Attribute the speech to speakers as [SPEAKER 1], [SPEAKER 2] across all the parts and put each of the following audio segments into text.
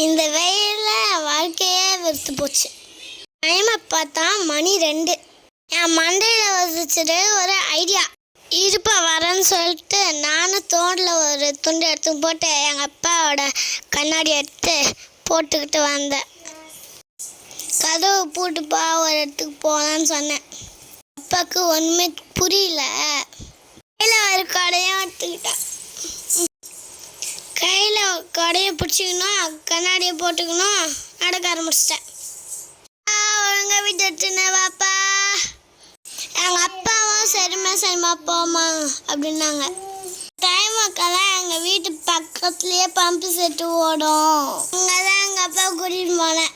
[SPEAKER 1] இந்த வெயிலில் வாழ்க்கையே வெறுத்து போச்சு. டைமை பார்த்தா மணி 2. என் மண்டையில் வந்துச்சுட்டு ஒரு ஐடியா. இருப்பா வரேன்னு சொல்லிட்டு நானும் தோண்டில் ஒரு துண்டு எடுத்து போட்டு எங்கள் அப்பாவோட கண்ணாடி எடுத்து போட்டுக்கிட்டு வந்தேன். கதவு பூட்டுப்பா, ஒரு இடத்துக்கு போகலான்னு சொன்னேன். அப்பாவுக்கு ஒன்றுமே புரியல. கையில் ஒரு கடையும் எடுத்துக்கிட்டேன். கையில் கடையை பிடிச்சிக்கணும், கண்ணாடியை போட்டுக்கணும், நடக்க ஆரம்பிச்சிட்டேன். ஒழுங்கா வீட்டு எடுத்துன்னு வாப்பா. எங்கள் அப்பாவும் சரிம்மா போமா அப்படின்னாங்க. டைமுக்கெல்லாம் எங்கள் வீட்டு பக்கத்துலேயே பம்பு செட்டு ஓடும். அங்கே தான் எங்கள் அப்பா கூட்டிகிட்டு போனேன்.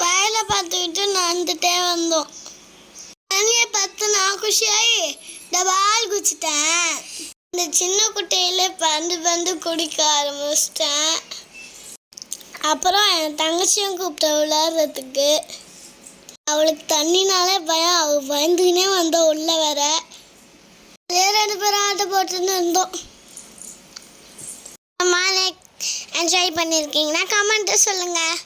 [SPEAKER 1] வயலை பார்த்துக்கிட்டு நடந்துகிட்டே வந்தோம். தண்ணியை பார்த்து நான் குஷியாகி டபால் குச்சிட்டேன். இந்த சின்ன குட்டையில் பந்து குடிக்க ஆரம்பிச்சிட்டேன். அப்புறம் என் தங்கச்சியும் கூப்பிட்ட விளையாடுறதுக்கு. அவளுக்கு தண்ணினாலே பயம். அவள் பயந்துக்கினே வந்தோம் உள்ள வேற. 2 பேரும் ஆட்டை போட்டுன்னு இருந்தோம். என்ஜாய் பண்ணியிருக்கீங்கன்னா கமெண்ட்டு சொல்லுங்கள்.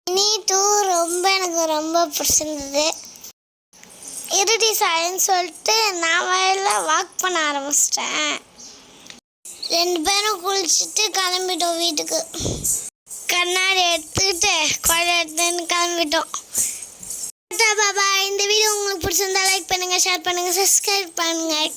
[SPEAKER 1] மினி டூர் எனக்கு ரொம்ப பிடிச்சிருந்தது. இருடி சாயன்னு சொல்லிட்டு நான் வயலில் வாக் பண்ண ஆரம்பிச்சிட்டேன். 2 பேரும் குளிச்சுட்டு கிளம்பிட்டோம் வீட்டுக்கு. கண்ணாடி எடுத்துக்கிட்டு குழந்தை எடுத்துன்னு கிளம்பிட்டோம். பாபா, இந்த வீடியோ உங்களுக்கு பிடிச்சிருந்தா லைக் பண்ணுங்கள், ஷேர் பண்ணுங்கள், சப்ஸ்கிரைப் பண்ணுங்கள்.